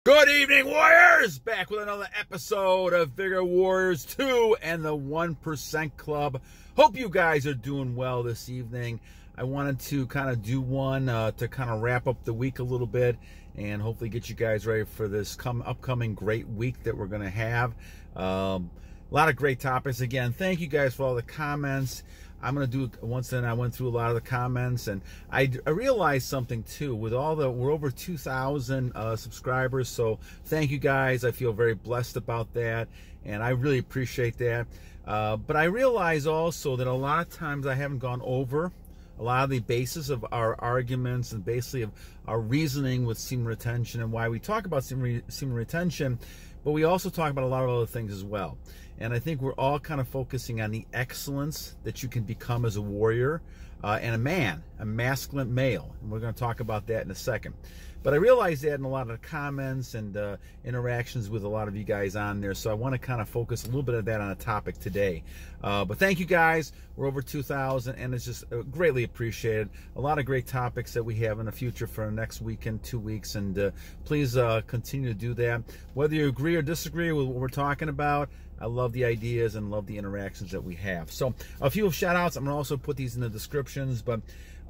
Good evening, Warriors! Back with another episode of Vigor Warriors 2 and the 1% Club. Hope you guys are doing well this evening. I wanted to kind of do one to kind of wrap up the week a little bit and hopefully get you guys ready for this upcoming great week that we're going to have. A lot of great topics. Again, thank you guys for all the comments. I'm going to do once in. I went through a lot of the comments, and I realized something too. With all we're over 2,000 subscribers, so thank you guys. I feel very blessed about that, and I really appreciate that. But I realize also that a lot of times I haven't gone over a lot of the basis of our arguments and basically of our reasoning with semen retention and why we talk about semen retention, but we also talk about a lot of other things as well. And I think we're all kind of focusing on the excellence that you can become as a warrior and a man, a masculine male. And we're going to talk about that in a second. But I realized that in a lot of the comments and interactions with a lot of you guys on there. So I want to kind of focus a little bit of that on a topic today. But thank you guys. We're over 2,000 and it's just greatly appreciated. A lot of great topics that we have in the future for the next week and 2 weeks. And please continue to do that. Whether you agree or disagree with what we're talking about, I love the ideas and love the interactions that we have. So a few shout outs. I'm going to also put these in the descriptions. But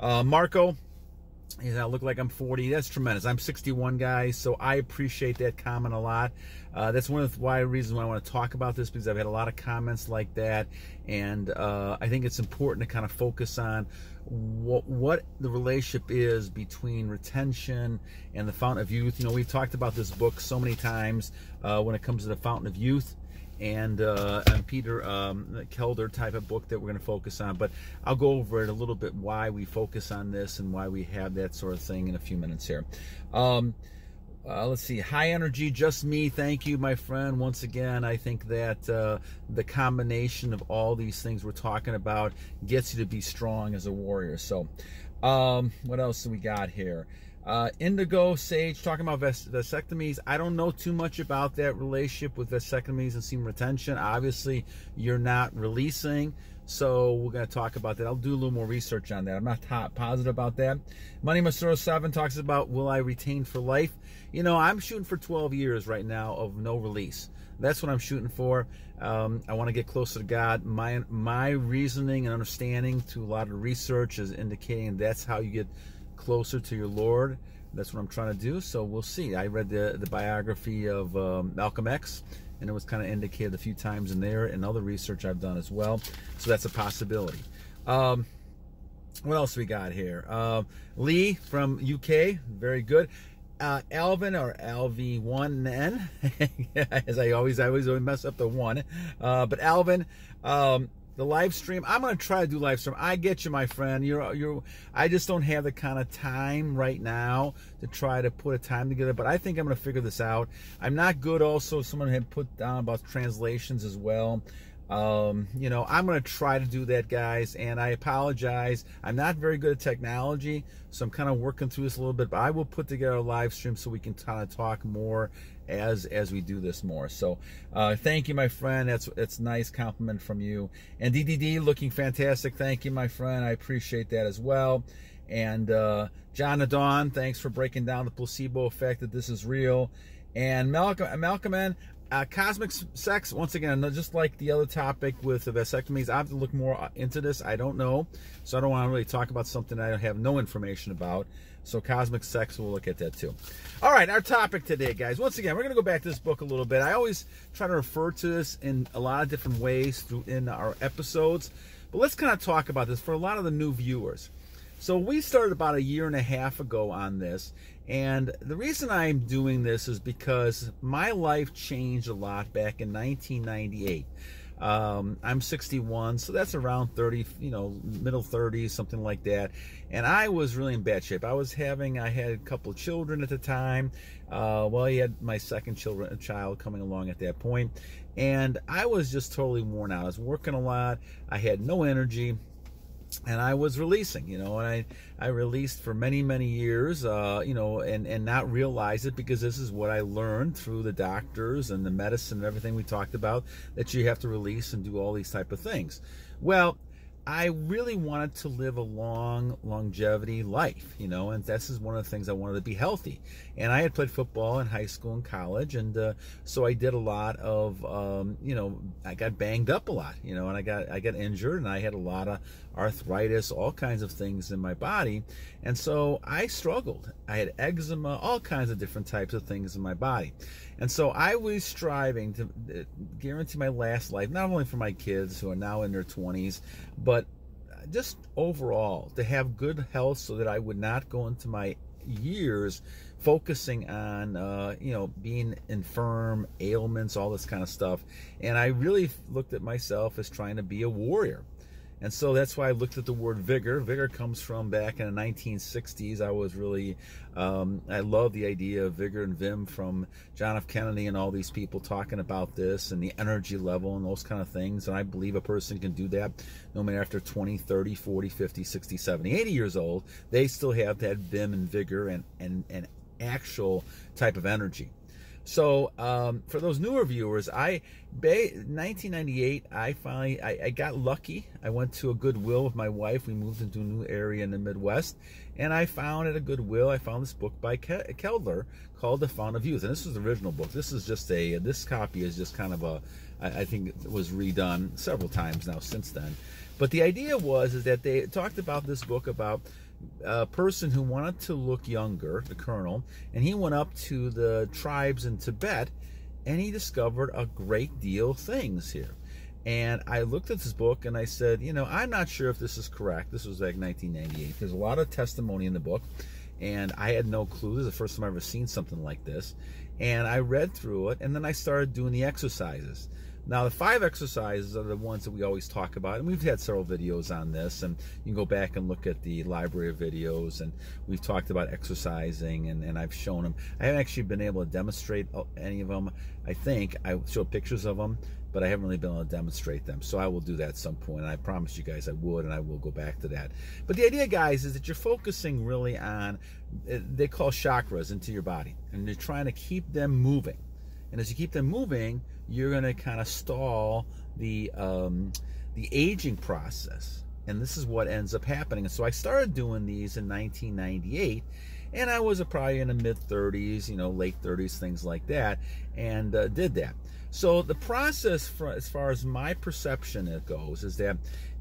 Marco, I look like I'm 40. That's tremendous. I'm 61, guys. So I appreciate that comment a lot. That's one of the reasons why I want to talk about this, because I've had a lot of comments like that. And I think it's important to kind of focus on what the relationship is between retention and the Fountain of Youth. You know, we've talked about this book so many times when it comes to the Fountain of Youth. And Peter Kelder type of book that we're going to focus on. But I'll go over it a little bit, why we focus on this and why we have that sort of thing in a few minutes here. Let's see. High energy, just me. Thank you, my friend. Once again, I think that the combination of all these things we're talking about gets you to be strong as a warrior. So what else do we got here? Indigo Sage talking about vasectomies. I don't know too much about that relationship with vasectomies and semen retention. Obviously, you're not releasing, so we're going to talk about that. I'll do a little more research on that. I'm not positive about that. Money Masuro 7 talks about, will I retain for life? You know, I'm shooting for 12 years right now of no release. That's what I'm shooting for. I want to get closer to God. My reasoning and understanding to a lot of research is indicating that's how you get closer to your Lord. That's what I'm trying to do. So we'll see. I read the biography of Malcolm X, and it was kind of indicated a few times in there, and other research I've done as well. So that's a possibility. What else we got here? Lee from UK, very good. Alvin, or LV1N, as I always mess up the one. But Alvin, the live stream, I'm going to try to do live stream. I get you, my friend. I just don't have the kind of time right now to try to put a time together, but I think I'm going to figure this out. I'm not good also. Someone had put down about translations as well. You know, I'm going to try to do that, guys, and I apologize. I'm not very good at technology, so I'm kind of working through this a little bit, but I will put together a live stream so we can kind of talk more as we do this more. So thank you, my friend. That's nice compliment from you. And DDD looking fantastic. Thank you, my friend. I appreciate that as well. And John Adon, thanks for breaking down the placebo effect, that this is real. And Malcolm N, cosmic sex, once again, just like the other topic with the vasectomies, I have to look more into this. I don't know, so I don't want to really talk about something I have no information about. So cosmic sex, we'll look at that too. All right, our topic today, guys. Once again, we're going to go back to this book a little bit. I always try to refer to this in a lot of different ways in our episodes, but let's kind of talk about this for a lot of the new viewers. So we started about 1.5 years ago on this, and the reason I'm doing this is because my life changed a lot back in 1998. I'm 61, so that's around 30, you know, middle 30s, something like that. And I was really in bad shape. I had a couple of children at the time. Well, I had my second child coming along at that point, and I was just totally worn out. I was working a lot. I had no energy. And I was releasing, you know, and I released for many, many years, you know, and not realize it, because this is what I learned through the doctors and the medicine and everything we talked about, that you have to release and do all these type of things. Well, I really wanted to live a long longevity life, and this is one of the things I wanted to be healthy. And I had played football in high school and college, and so I did a lot of, I got banged up a lot, and I got injured, and I had a lot of arthritis, all kinds of things in my body, and so I struggled. I had eczema, all kinds of different types of things in my body, and so I was striving to guarantee my last life, not only for my kids who are now in their 20s, but just overall to have good health so that I would not go into my years focusing on being infirm, ailments, all this kind of stuff. And I really looked at myself as trying to be a warrior. And so that's why I looked at the word vigor. Vigor comes from back in the 1960s. I was really, I love the idea of vigor and vim from John F. Kennedy and all these people talking about this and the energy level and those kind of things. And I believe a person can do that no matter after 20, 30, 40, 50, 60, 70, 80 years old. They still have that vim and vigor and actual type of energy. So for those newer viewers, 1998, I got lucky. I went to a Goodwill with my wife. We moved into a new area in the Midwest, and I found at a Goodwill, I found this book by Kelder called The Fountain of Youth. And this is the original book. This is just this copy is just kind of I think it was redone several times now since then. But the idea is that they talked about this book about a person who wanted to look younger, the colonel, and he went up to the tribes in Tibet, and he discovered a great deal of things here. And I looked at this book and I said, I'm not sure if this is correct. This was like 1998. There's a lot of testimony in the book, and I had no clue. This is the first time I've ever seen something like this. And I read through it, and then I started doing the exercises. Now, the 5 exercises are the ones that we always talk about, and we've had several videos on this, and you can go back and look at the library of videos, and we've talked about exercising, and I've shown them. I haven't actually been able to demonstrate any of them. I think I showed pictures of them, but I haven't really been able to demonstrate them, so I will do that at some point, and I promised you guys I would, and I will go back to that. But the idea, guys, is that you're focusing really on, they call chakras into your body, and you're trying to keep them moving. And as you keep them moving, you're going to kind of stall the aging process. And this is what ends up happening. And so I started doing these in 1998, and I was probably in the mid-30s, late 30s, things like that, and did that. So the process, as far as my perception it goes, is that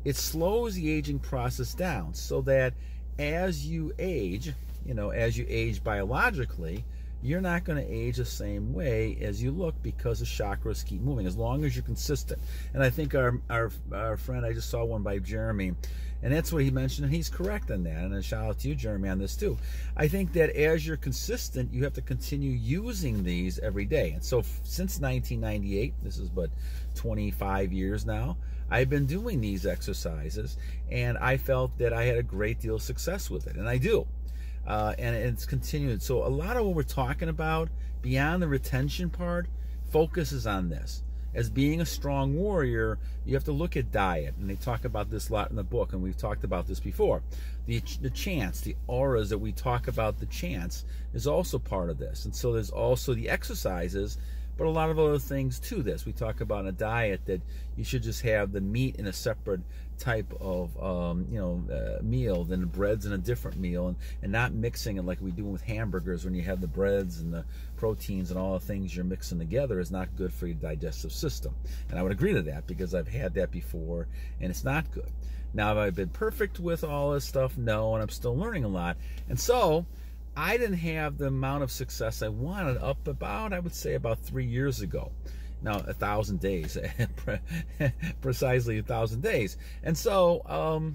it slows the aging process down so that as you age, as you age biologically, you're not going to age the same way as you look because the chakras keep moving, as long as you're consistent. And I think our friend, I just saw one by Jermaine, and that's what he mentioned, and he's correct on that. And a shout out to you, Jermaine, on this too. I think that as you're consistent, you have to continue using these every day. And so since 1998, this is but 25 years now, I've been doing these exercises, and I felt that I had a great deal of success with it, and I do. And it's continued. So a lot of what we're talking about beyond the retention part focuses on this. As being a strong warrior, you have to look at diet, and they talk about this a lot in the book, and we've talked about this before. The chants, the auras that we talk about, the chants, is also part of this. And so there's also the exercises, but a lot of other things to this. We talk about in a diet that you should just have the meat in a separate type of meal, then the breads in a different meal, and not mixing it like we do with hamburgers when you have the breads and the proteins and all the things you're mixing together is not good for your digestive system. And I would agree to that because I've had that before, and it's not good. Now, have I been perfect with all this stuff? No, and I'm still learning a lot. And so I didn't have the amount of success I wanted up about, I would say, about 3 years ago. Now, 1,000 days, precisely 1,000 days. And so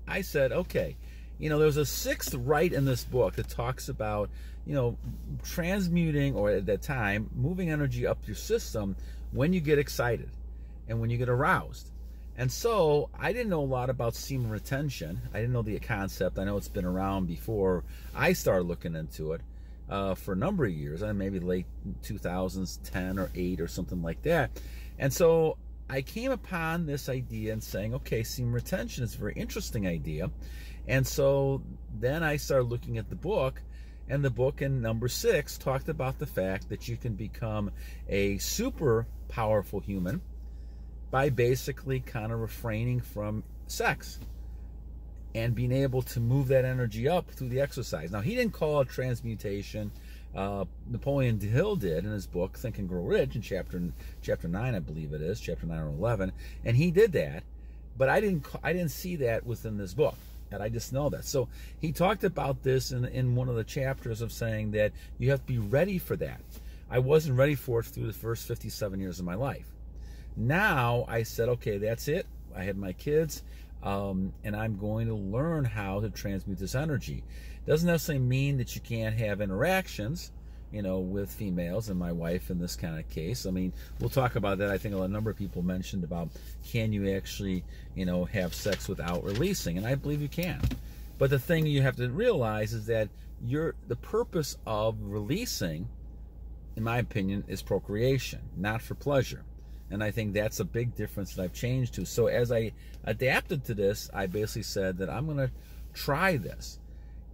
I said, okay, there's a 6th rite in this book that talks about, transmuting, or at that time, moving energy up your system when you get excited and when you get aroused. And so I didn't know a lot about semen retention. I didn't know the concept. I know it's been around before I started looking into it. For a number of years, maybe late 2000s, 10 or 8 or something like that. And so I came upon this idea and saying, okay, semen retention is a very interesting idea. And so then I started looking at the book, and the book in number 6 talked about the fact that you can become a super powerful human by basically kind of refraining from sex and being able to move that energy up through the exercise. Now, he didn't call it transmutation. Napoleon Hill did in his book Think and Grow Rich in chapter 9, I believe it is, chapter 9 or 11, and he did that. But I didn't see that within this book, and I just know that. So he talked about this in one of the chapters of saying that you have to be ready for that. I wasn't ready for it through the first 57 years of my life. Now I said, okay, that's it. I had my kids. And I'm going to learn how to transmute this energy. Doesn't necessarily mean that you can't have interactions, with females, and my wife in this kind of case. I mean, we'll talk about that. I think a number of people mentioned about, can you actually, have sex without releasing? And I believe you can. But the thing you have to realize is that the purpose of releasing, in my opinion, is procreation, not for pleasure. And I think that's a big difference that I've changed to. So as I adapted to this, I basically said that I'm going to try this.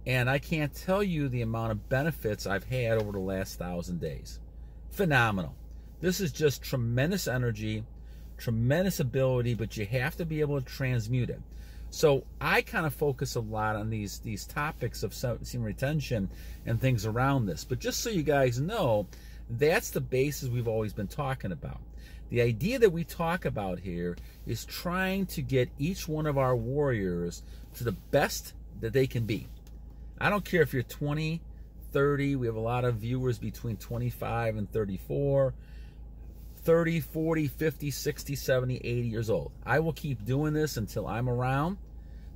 And I can't tell you the amount of benefits I've had over the last 1,000 days. Phenomenal. This is just tremendous energy, tremendous ability, but you have to be able to transmute it. So I kind of focus a lot on these topics of semen retention and things around this. But just so you guys know, that's the basis we've always been talking about. The idea that we talk about here is trying to get each one of our warriors to the best that they can be. I don't care if you're 20, 30, we have a lot of viewers between 25 and 34, 30, 40, 50, 60, 70, 80 years old. I will keep doing this until I'm around,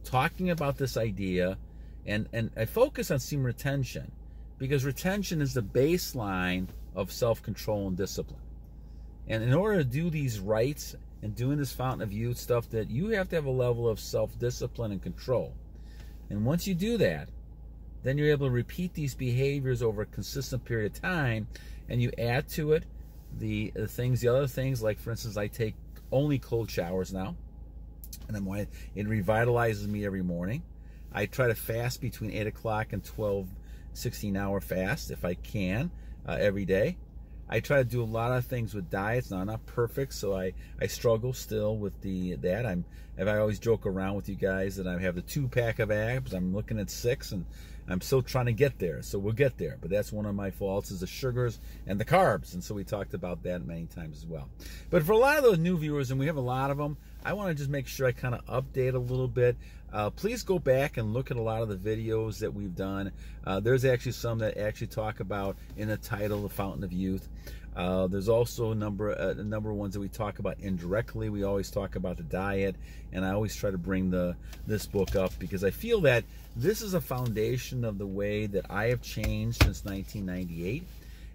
talking about this idea, and I focus on semen retention because retention is the baseline of self-control and discipline. And in order to do these rites and doing this fountain of youth stuff, that you have to have a level of self-discipline and control. And once you do that, then you're able to repeat these behaviors over a consistent period of time, and you add to it the other things, like, for instance, I take only cold showers now, and it revitalizes me every morning. I try to fast between 8 o'clock and 12, 16-hour fast if I can every day. I try to do a lot of things with diets. Now, I'm not perfect, so I struggle still with that. I always joke around with you guys that I have the 2-pack of abs. I'm looking at 6, and I'm still trying to get there. So we'll get there. But that's one of my faults, is the sugars and the carbs. And so we talked about that many times as well. But for a lot of those new viewers, and we have a lot of them, I want to just make sure I kind of update a little bit. Please go back and look at a lot of the videos that we've done. There's actually some that actually talk about, in the title, the Fountain of Youth. There's also a number of ones that we talk about indirectly. We always talk about the diet, and I always try to bring this book up because I feel that this is a foundation of the way that I have changed since 1998.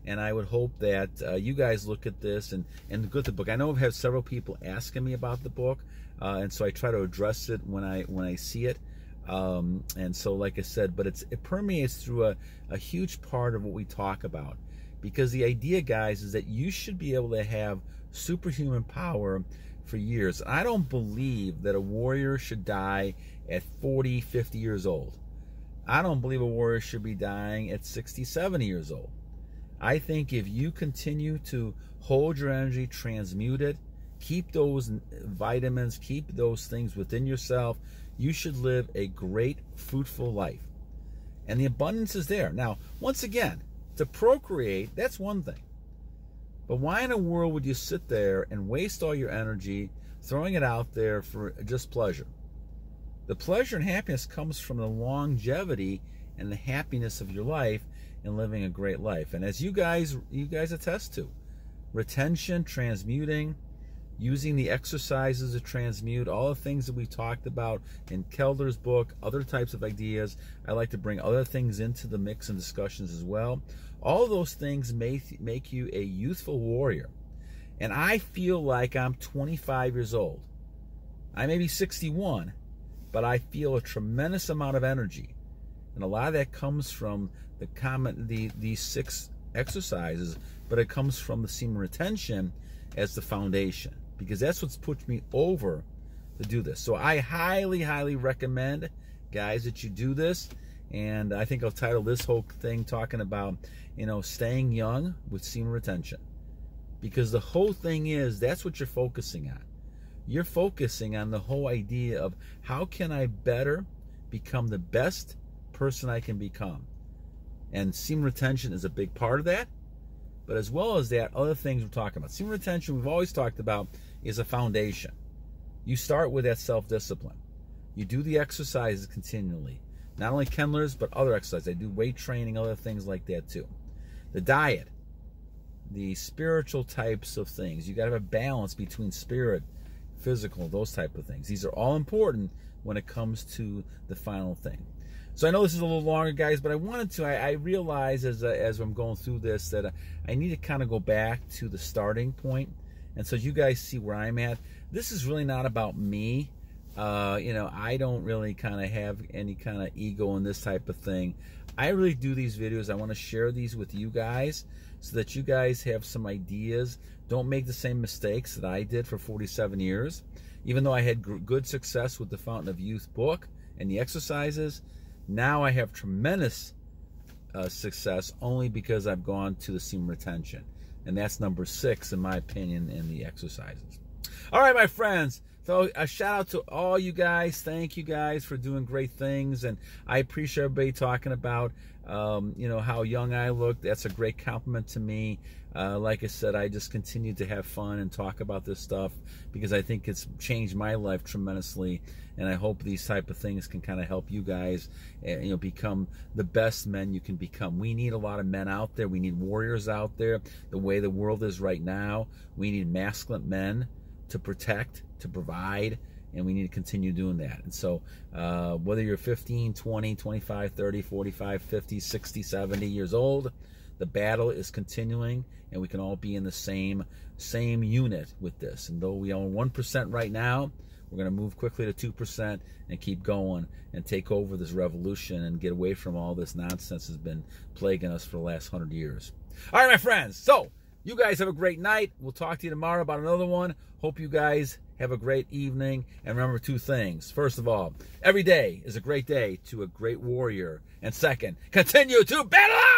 And I would hope that you guys look at this and look at the book. I know I've had several people asking me about the book, and so I try to address it when I see it. And so, like I said, but it permeates through a huge part of what we talk about. Because the idea, guys, is that you should be able to have superhuman power for years. I don't believe that a warrior should die at 40, 50 years old. I don't believe a warrior should be dying at 60, 70 years old. I think if you continue to hold your energy, transmute it, keep those vitamins, keep those things within yourself, you should live a great, fruitful life. And the abundance is there. Now, once again, to procreate, that's one thing. But why in the world would you sit there and waste all your energy throwing it out there for just pleasure? The pleasure and happiness comes from the longevity and the happiness of your life and living a great life. And as you guys attest to, retention, transmuting, using the exercises to transmute, all the things that we talked about in Kelder's book, other types of ideas. I like to bring other things into the mix and discussions as well. All those things make you a youthful warrior. And I feel like I'm 25 years old. I may be 61, but I feel a tremendous amount of energy. And a lot of that comes from these 6 exercises, but it comes from the semen retention as the foundation, because that's what's pushed me over to do this. So I highly, highly recommend, guys, that you do this. And I think I'll title this whole thing talking about, staying young with semen retention. Because the whole thing is, that's what you're focusing on. you're focusing on the whole idea of how can I better become the best person I can become. And semen retention is a big part of that. But as well as that, other things we're talking about. Semen retention, we've always talked about, is a foundation. You start with that self-discipline. You do the exercises continually. Not only Kendler's, but other exercises. I do weight training, other things like that too. The diet, the spiritual types of things. You got to have a balance between spirit, physical, those type of things. These are all important when it comes to the final thing. So I know this is a little longer, guys, but I wanted to, I realize as I'm going through this that I need to kind of go back to the starting point. And so you guys see where I'm at. This is really not about me. You know, I don't really kind of have any kind of ego in this type of thing. I really do these videos. I want to share these with you guys so that you guys have some ideas. Don't make the same mistakes that I did for 47 years. Even though I had good success with the Fountain of Youth book and the exercises, now I have tremendous success only because I've gone to the semen retention. And that's number 6, in my opinion, in the exercises. All right, my friends. So a shout out to all you guys. Thank you guys for doing great things. And I appreciate everybody talking about, you know, how young I look. That's a great compliment to me. Like I said, I just continue to have fun and talk about this stuff because I think it's changed my life tremendously. And I hope these type of things can kind of help you guys, you know, become the best men you can become. We need a lot of men out there. We need warriors out there. The way the world is right now, we need masculine men to protect, to provide, and we need to continue doing that. And so whether you're 15, 20, 25, 30, 45, 50, 60, 70 years old, the battle is continuing, and we can all be in the same unit with this. And though we own 1% right now, we're going to move quickly to 2% and keep going and take over this revolution and get away from all this nonsense that's been plaguing us for the last 100 years. All right, my friends. So you guys have a great night. We'll talk to you tomorrow about another one. Hope you guys have a great evening. And remember 2 things. First of all, every day is a great day to a great warrior. And second, continue to battle on!